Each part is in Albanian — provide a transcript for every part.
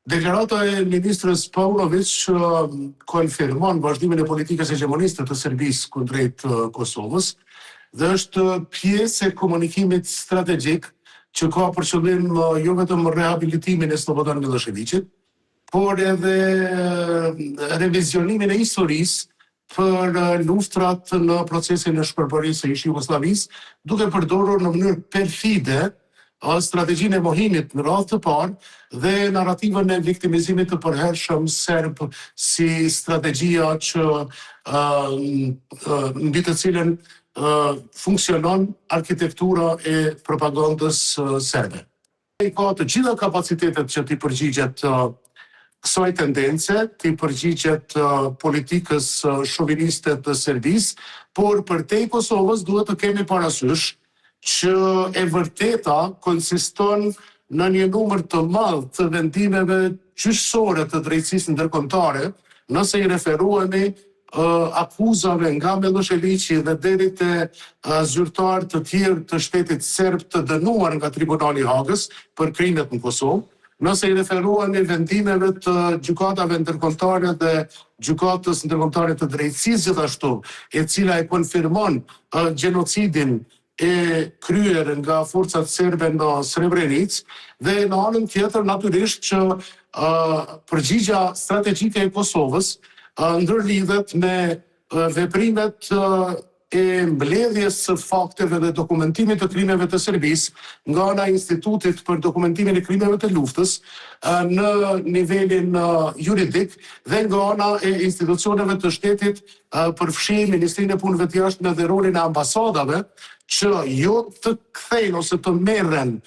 Deklarata e ministrës Paunović konfirmon vazhdimin e politikës hegemoniste të Serbisë kundrejt Kosovës dhe është pjesë e komunikimit strategjik që ka për qëllim jo vetëm rehabilitimin e Slobodan Miloševićit, por edhe revizionimin e historisë për luftrat në procesin e shpërbërjes së ish Jugosllavisë, duke përdorur në mënyrë perfide strategjinë e mohimit në radhë të parë dhe narrativën e viktimizimit të përhershëm serb si strategjia që mbi të cilën funksionon arkitektura e propagandës serbe. Ai ka të gjitha kapacitetet që t'i përgjigjet kësaj tendence, t'i përgjigjet politikës shoviniste të Serbisë, por përtej Kosovës duhet të kemi parasysh që e vërteta konsiston në një numër të madh të vendimeve gjyqësore të drejtësisë ndërkombëtare, nëse i referohemi akuzave nga Miloševići dhe deri te zyrtar të tjerë të shtetit serb të dënuar nga Tribunali i Hagës për krimet në Kosovë, nëse i referohemi vendimeve të gjykatave ndërkombëtare dhe gjykatës ndërkombëtare të drejtësisë gjithashtu, e cila e konfirmon gjenocidin e kryer nga forcat serbe në Srebrenic, dhe në anën tjetër natyrisht që përgjigja strategjike e Kosovës ndërlidhet me veprimet e mbledhjes së fakteve dhe dokumentimit të krimeve të Serbisë nga ana e Institutit për Dokumentimin e Krimeve të Luftës në nivelin juridik dhe nga ana e institucioneve të shtetit, përfshi Ministrinë e Punëve të Jashtme dhe rolin e ambasadave, që jo të kthejnë ose të merren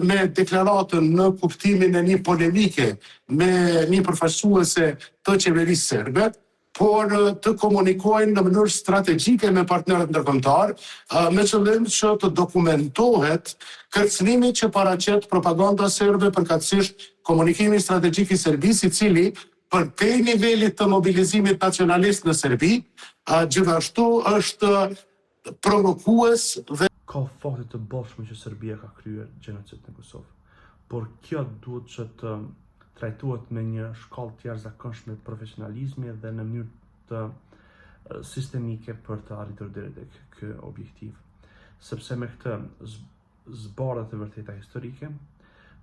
me deklaratën në kuptimin e një polemike me një përfaqësuese të qeverisë serbe, por të komunikojnë në mënyrë strategjike me partnerët ndërkombëtar, me qëllim që të dokumentohet kërcënimi që paraqet propaganda serbe, përkatësisht komunikimi strategjik i Serbisë, i cili përtej nivelit të mobilizimit nacionalist në Serbi, gjithashtu është provokues dhe ka fakte të bollshme që Serbia ka kryer gjenocid në Kosovë, por kjo duhet që të trajtohet me një shkallë të jashtëzakonshme profesionalizmi dhe në mënyrë të sistemike për të arritur deri tek ky objektiv. Sepse me këtë zbardhjet e vërteta historike,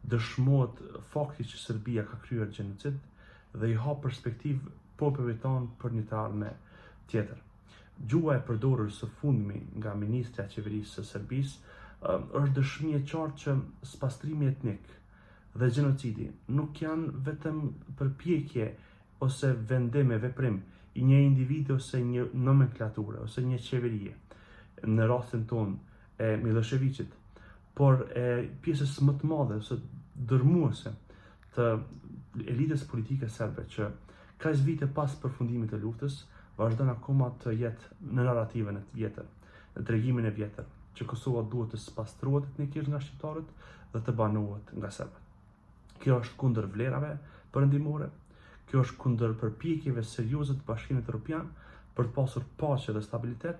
dëshmohet fakti që Serbia ka kryer gjenocid dhe i hap perspektivë popullit tonë për një të ardhme tjetër. Gjuha e përdorur së fundmi nga ministra e qeverisë së Serbisë është dëshmi e qartë që spastrimi etnik dhe gjenocidi nuk janë vetëm përpjekje ose vendim e veprim i një individi ose një nomenklature ose një qeverie, në rastin tonë e Miloševićit, por e pjesës më të madhe ose dërmuese të elitës politike serbe që kaq vite pas përfundimit të luftës vazhdon akoma të jetë në narrativën e vjetër, në tregimin e vjetër, që Kosova duhet të spastrohet etnikisht nga shqiptarët dhe të banohet nga serbët. Kjo është kundër vlerave perëndimore, kjo është kundër përpjekjeve serioze të Bashkimit Evropian për të pasur paqe dhe stabilitet.